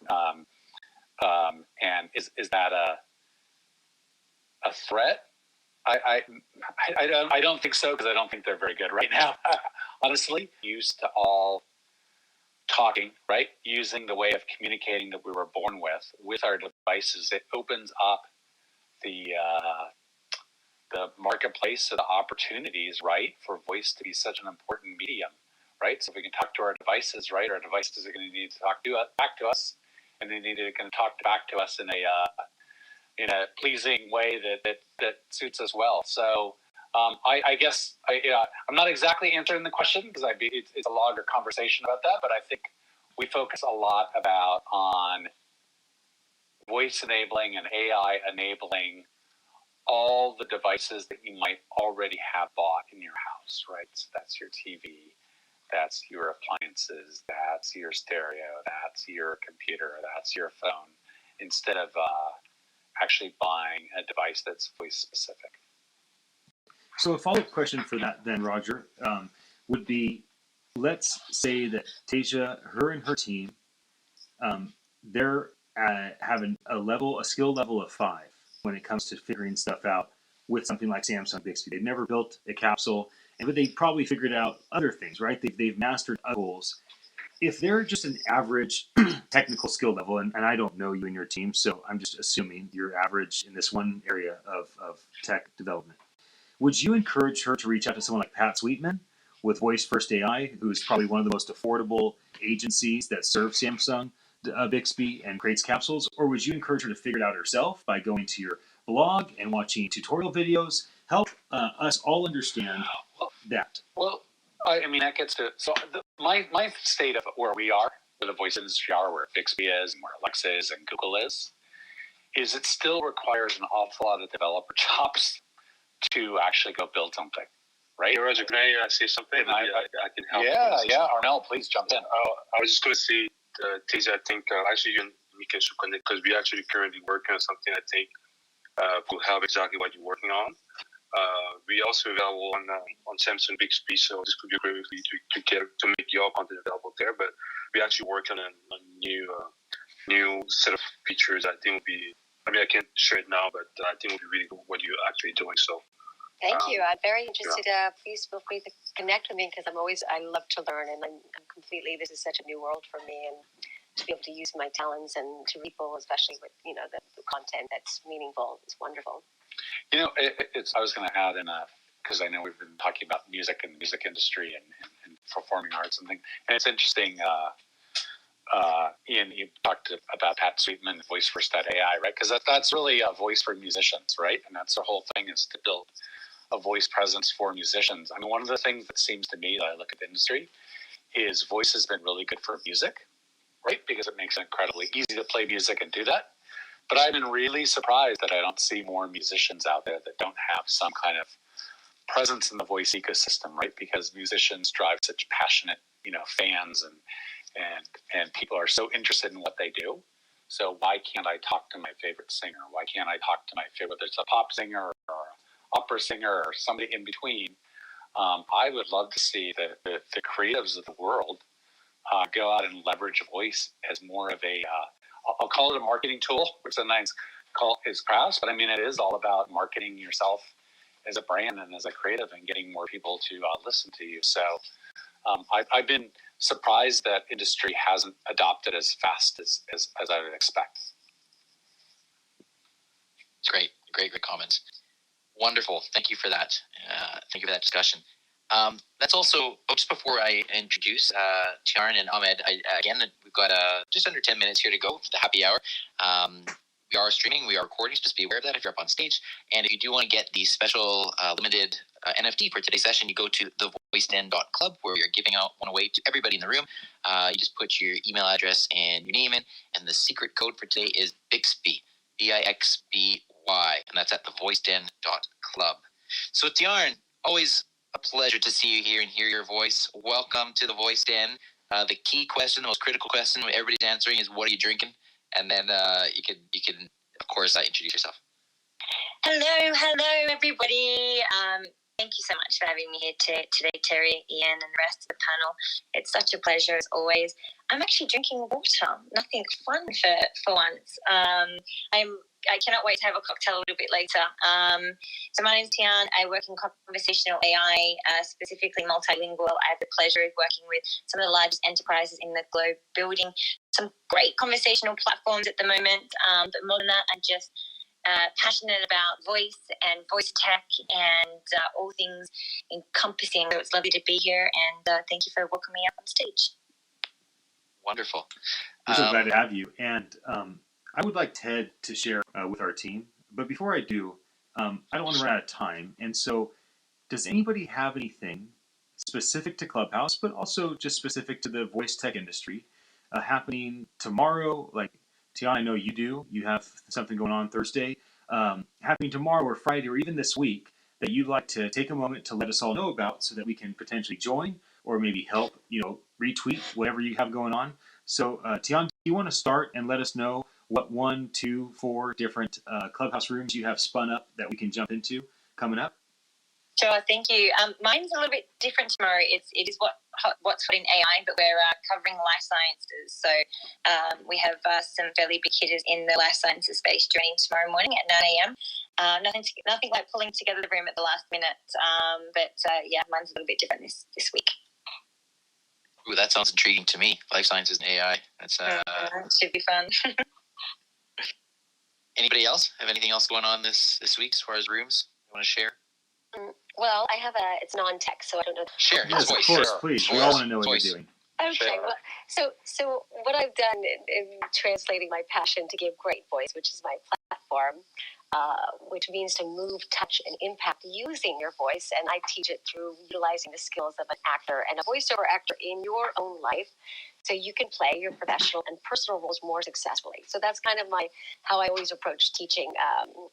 and is that a threat? I don't think so, because I don't think they're very good right now. Honestly, used to all talking, right? Using the way of communicating that we were born with our devices. It opens up the marketplace, so the opportunities, right, for voice to be such an important medium, right? So if we can talk to our devices, right, our devices are going to need to talk back to us, and they need to talk back to us in a pleasing way that suits us well. So I guess I'm not exactly answering the question, because it's a longer conversation about that, but I think we focus a lot on voice enabling and AI enabling all the devices that you might already have bought in your house, right? So that's your TV, that's your appliances, that's your stereo, that's your computer, that's your phone, instead of actually buying a device that's voice specific. So a follow-up question for that then, Roger, would be, let's say that Tasia, her and her team, they're having a skill level of 5 when it comes to figuring stuff out with something like Samsung Bixby. They've never built a capsule, but they probably figured out other things, right? They've mastered other goals. If they're just an average technical skill level, and I don't know you and your team, so I'm just assuming you're average in this one area of tech development, would you encourage her to reach out to someone like Pat Sweetman with Voice First AI, who's probably one of the most affordable agencies that serve Samsung Bixby and creates capsules? Or would you encourage her to figure it out herself by going to your blog and watching tutorial videos? Help us all understand that. Well, I mean, that gets to, so my state of where we are, where the voice industry are, where Bixby is, and where Alexa is, and Google is it still requires an awful lot of developer chops to actually go build something, right? Hey, Roger, can I say something? I can help. Yeah, Arnell, please jump in. I was just going to say, Tasia, I think actually you and Mika should connect because we actually currently working on something I think will help exactly what you're working on. We also available on Samsung Bixby, so this could be a great way for you to make your content available there. But we actually working on a new set of features. I think will be. I mean, I can't share it now, but I think will be really good what you're actually doing. So. Thank you. I'm very interested. Please feel free to connect with me because I love to learn, and I'm completely. This is such a new world for me, and to be able to use my talents and to people, especially with the content that's meaningful, is wonderful. I was going to add in because I know we've been talking about music and the music industry and performing arts and things, and it's interesting. Ian, you talked about Pat Sweetman, Voice First AI, right? Because that's really a voice for musicians, right? And that's the whole thing, is to build a voice presence for musicians. I mean, one of the things that seems to me that I look at the industry is voice has been really good for music, right? Because it makes it incredibly easy to play music and do that. But I've been really surprised that I don't see more musicians out there that don't have some kind of presence in the voice ecosystem, right? Because musicians drive such passionate, fans and people are so interested in what they do. So why can't I talk to my favorite singer? Why can't I talk to my favorite, whether it's a pop singer or opera singer or somebody in between? I would love to see the creatives of the world go out and leverage voice as more of a, I'll call it a marketing tool, which sometimes is crass, but I mean, it is all about marketing yourself as a brand and as a creative and getting more people to listen to you. So I've been surprised that industry hasn't adopted as fast as I would expect. Great comments. Wonderful. Thank you for that. Thank you for that discussion. That's also, just before I introduce Tiarn and Ahmed, again, we've got just under 10 minutes here to go for the happy hour. We are streaming, we are recording, so just be aware of that if you're up on stage. And if you do want to get the special limited NFT for today's session, you go to thevoiceden.club, where we are giving out one away to everybody in the room. You just put your email address and your name in, and the secret code for today is Bixby, BIXBY, and that's at thevoiceden.club. So Tiarn, always a pleasure to see you here and hear your voice. Welcome to the Voice Den. The key question, the most critical question everybody's answering is, what are you drinking? And then you can of course introduce yourself. Hello everybody. Thank you so much for having me here today, Terry, Ian, and the rest of the panel. It's such a pleasure as always. I'm actually drinking water. Nothing fun for once. I cannot wait to have a cocktail a little bit later. So my name's Tiarn. I work in conversational AI, specifically multilingual. I have the pleasure of working with some of the largest enterprises in the globe, building some great conversational platforms at the moment. But more than that, I'm just passionate about voice and voice tech and all things encompassing. So it's lovely to be here, and thank you for welcoming me up on stage. Wonderful. We're so glad to have you. And I would like Ted to share with our team. But before I do, I don't want to run out of time. And so does anybody have anything specific to Clubhouse, but also just specific to the voice tech industry happening tomorrow? Like, Tiarn, I know you do. You have something going on Thursday. happening tomorrow or Friday or even this week that you'd like to take a moment to let us all know about so that we can potentially join or maybe help, retweet whatever you have going on. So, Tian, do you want to start and let us know what 1, 2, 4 different Clubhouse rooms you have spun up that we can jump into coming up? Sure, thank you. Mine's a little bit different tomorrow. It is what's hot in AI, but we're covering life sciences. So we have some fairly big hitters in the life sciences space joining tomorrow morning at 9 a.m. Nothing like pulling together the room at the last minute. But mine's a little bit different this week. Ooh, that sounds intriguing to me. Life sciences and AI. That's it should be fun. Anybody else have anything else going on this week as far as rooms you want to share? Well, it's non-tech, so I don't know. Share. Yes, of course, please. We all want to know what you're doing. Okay, sure. Well, so what I've done in translating my passion to give great voice, which is my platform, which means to move, touch, and impact using your voice, and I teach it through utilizing the skills of an actor and a voiceover actor in your own life, so you can play your professional and personal roles more successfully. So that's kind of how I always approach teaching.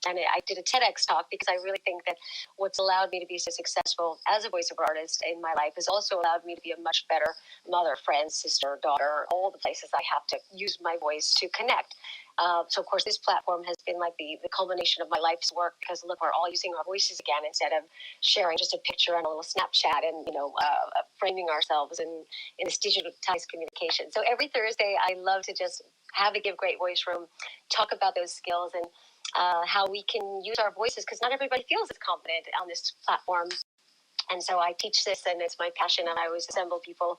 And I did a TEDx talk because I really think that what's allowed me to be so successful as a voiceover artist in my life has also allowed me to be a much better mother, friend, sister, daughter, all the places I have to use my voice to connect. So, of course, this platform has been like the culmination of my life's work because, look, we're all using our voices again instead of sharing just a picture on a little Snapchat and, framing ourselves in this digitized communication. So every Thursday, I love to just have a Give Great Voice room, talk about those skills and how we can use our voices because not everybody feels as confident on this platform. And so I teach this, and it's my passion, and I always assemble people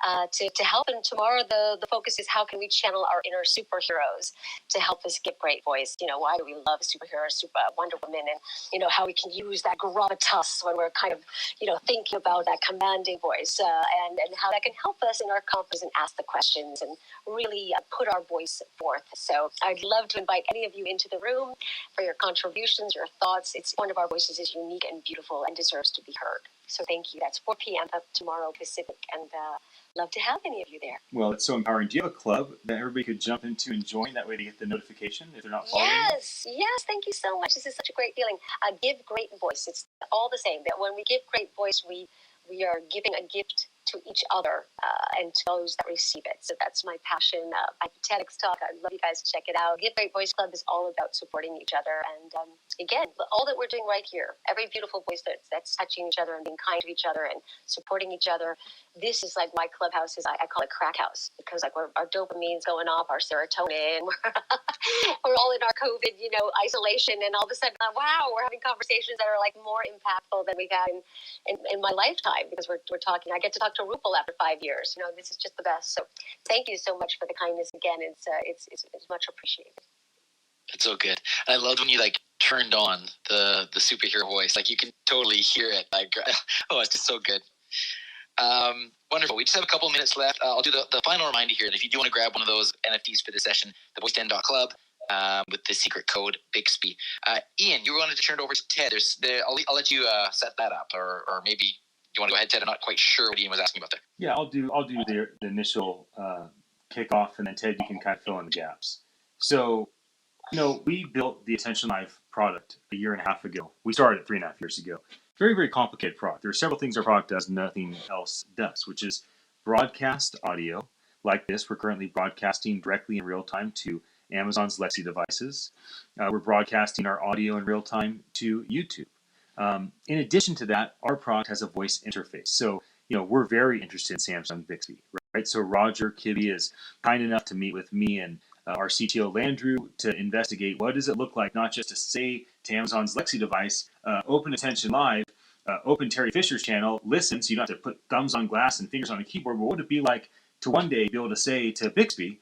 to help. And tomorrow the focus is how can we channel our inner superheroes to help us get great voice. Why do we love superheroes, Wonder Woman, and, how we can use that gravitas when we're kind of, thinking about that commanding voice and how that can help us in our confidence and ask the questions and really put our voice forth. So I'd love to invite any of you into the room for your contributions, your thoughts. One of our voices is unique and beautiful and deserves to be heard. So thank you. That's 4 p.m. up tomorrow Pacific, and love to have any of you there. Well, it's so empowering. Do you have a club that everybody could jump into and join? That way they get the notification if they're not following you? Yes. Thank you so much. This is such a great feeling. Give great voice. It's all the same. That when we give great voice, we are giving a gift to each other and to those that receive it. So that's my passion. My TEDx talk, I'd love you guys to check it out. Give Great Voice Club is all about supporting each other. And again, all that we're doing right here, every beautiful voice that's touching each other and being kind to each other and supporting each other. This is like my clubhouse is, I call it crack house because like our dopamine's going off, our serotonin, we're all in our COVID, isolation. And all of a sudden, wow, we're having conversations that are like more impactful than we've had in my lifetime because we're talking, I get to talk to Rupal after 5 years. This is just the best. So thank you so much for the kindness again. It's much appreciated. It's so good. I loved when you turned on the superhero voice. You can totally hear it. It's just so good. Wonderful. We just have a couple of minutes left. I'll do the final reminder here that if you do want to grab one of those NFTs for this session, thevoice10.club with the secret code Bixby. Ian, you wanted to turn it over to Ted. I'll let you set that up, or maybe you want to go ahead, Ted? I'm not quite sure what Ian was asking about there. Yeah, I'll do the initial kickoff, and then Ted, you can kind of fill in the gaps. So, we built the Attention Live product a year and a half ago. We started it 3.5 years ago. Very, very complicated product. There are several things our product does nothing else does, which is broadcast audio like this. We're currently broadcasting directly in real time to Amazon's Lexi devices. We're broadcasting our audio in real time to YouTube. In addition to that, our product has a voice interface. So, we're very interested in Samsung Bixby, right? So Roger Kibbe is kind enough to meet with me and our CTO Landrew to investigate what does it look like, not just to say to Amazon's Lexi device, open Attention Live, open Terry Fisher's channel, listen, so you don't have to put thumbs on glass and fingers on a keyboard, but what would it be like to one day be able to say to Bixby,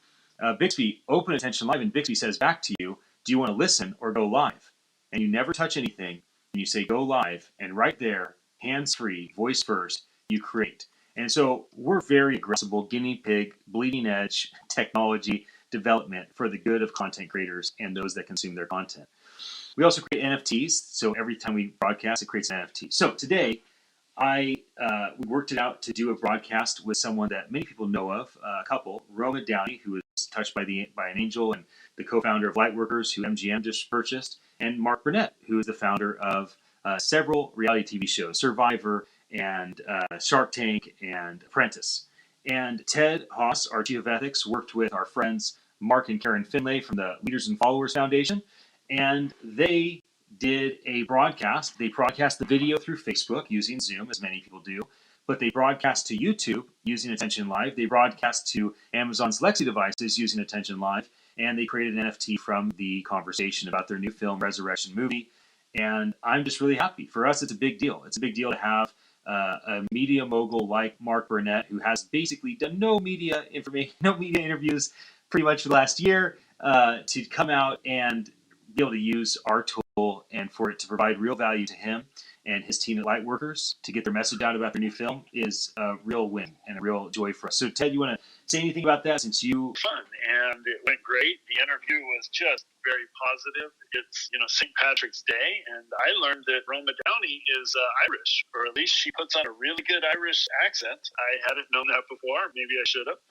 Bixby, open Attention Live, and Bixby says back to you, do you want to listen or go live? And you never touch anything, and you say go live, and right there, hands-free, voice first, you create. And so we're very aggressive, guinea pig, bleeding edge technology development for the good of content creators and those that consume their content. We also create NFTs, so every time we broadcast, it creates an NFT. So today, we worked it out to do a broadcast with someone that many people know of, a couple, Roma Downey, who is Touched by an Angel and the co-founder of Lightworkers, who MGM just purchased, and Mark Burnett, who is the founder of several reality TV shows, Survivor and Shark Tank and Apprentice. And Ted Haas, our chief of ethics, worked with our friends Mark and Karen Finlay from the Leaders and Followers Foundation, and they did a broadcast. They broadcast the video through Facebook using Zoom, as many people do, but they broadcast to YouTube using Attention Live. They broadcast to Amazon's Alexa devices using Attention Live, and they created an NFT from the conversation about their new film, Resurrection movie. And I'm just really happy. For us, it's a big deal. It's a big deal to have a media mogul like Mark Burnett, who has basically done no media interviews pretty much for the last year, to come out and be able to use our tool and for it to provide real value to him and his team at Lightworkers to get their message out about their new film is a real win and a real joy for us. So, Ted, you want to say anything about that since you... Fun, and it went great. The interview was just very positive. It's, St. Patrick's Day, and I learned that Roma Downey is Irish, or at least she puts on a really good Irish accent. I hadn't known that before. Maybe I should have.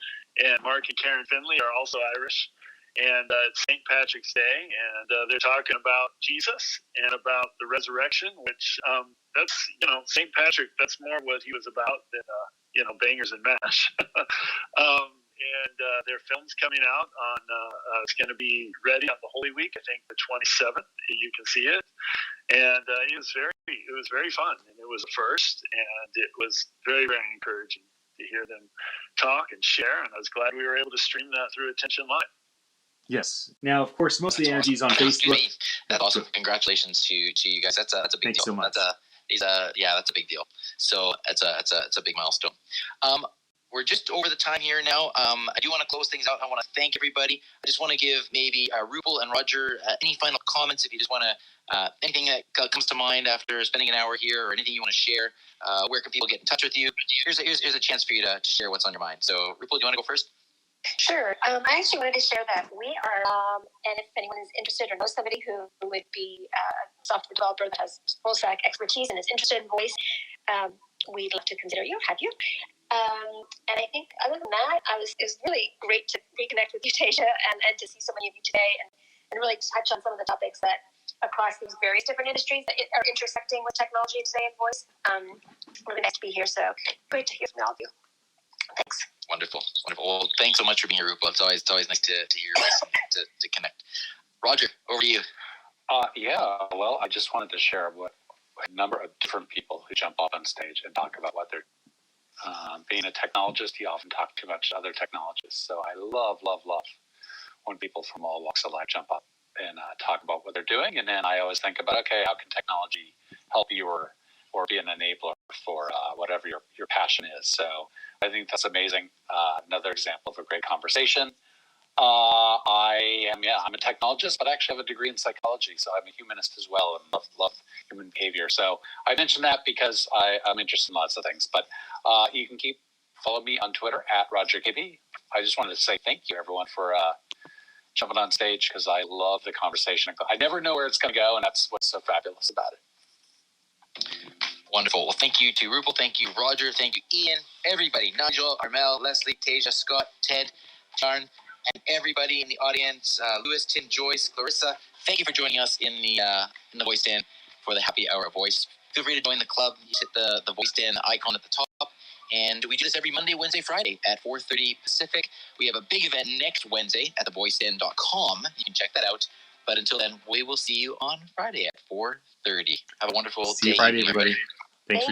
And Mark and Karen Finlay are also Irish. And it's St. Patrick's Day, and they're talking about Jesus and about the resurrection, which that's, St. Patrick, that's more what he was about than, bangers and mash. And their film's coming out on, it's going to be ready on the Holy Week, I think the 27th. You can see it. And it was very fun, and it was a first, and it was very, very encouraging to hear them talk and share, and I was glad we were able to stream that through Attention Live. Yes. Now, of course, most of the energy is on Facebook. That's awesome. Congratulations to you guys. That's a big deal. Thanks so much. That's a big deal. So it's a big milestone. We're just over the time here now. I do want to close things out. I want to thank everybody. I just want to give maybe Rupal and Roger any final comments, if you just want to, anything that comes to mind after spending an hour here, or anything you want to share. Where can people get in touch with you? Here's a chance for you to share what's on your mind. So, Rupal, do you want to go first? Sure. I actually wanted to share that we are, and if anyone is interested or knows somebody who would be a software developer that has full stack expertise and is interested in voice, we'd love to consider you, have you. And I think other than that, it was really great to reconnect with you, Tasia, and to see so many of you today and really touch on some of the topics that across these various different industries that are intersecting with technology today and voice. Really nice to be here. So great to hear from all of you. Thanks. Wonderful. Well, thanks so much for being here, Rupal. It's always nice to hear your voice and to connect. Roger, over to you. Well, I just wanted to share what a number of different people who jump up on stage and talk about what they're being a technologist. You often talk too much to other technologists. So I love when people from all walks of life jump up and talk about what they're doing. And then I always think about, okay, how can technology help you or be an enabler for whatever your passion is. So I think that's amazing. Another example of a great conversation. I'm a technologist, but I actually have a degree in psychology, so I'm a humanist as well and love human behavior. So I mentioned that because I'm interested in lots of things. But you can follow me on Twitter at RogerKB. I just wanted to say thank you, everyone, for jumping on stage, because I love the conversation. I never know where it's going to go, and that's what's so fabulous about it. Wonderful. Well, thank you to Rupal. Thank you, Roger. Thank you, Ian. Everybody, Nigel, Armel, Leslie, Tasia, Scott, Ted, Charn, and everybody in the audience. Lewis, Tim, Joyce, Clarissa. Thank you for joining us in the Voice Stand for the Happy Hour of Voice. Feel free to join the club. You hit the Voice Stand icon at the top. And we do this every Monday, Wednesday, Friday at 4:30 Pacific. We have a big event next Wednesday at thevoicestand.com. You can check that out. But until then, we will see you on Friday at 4:30. Have a wonderful day. See you Friday, everybody.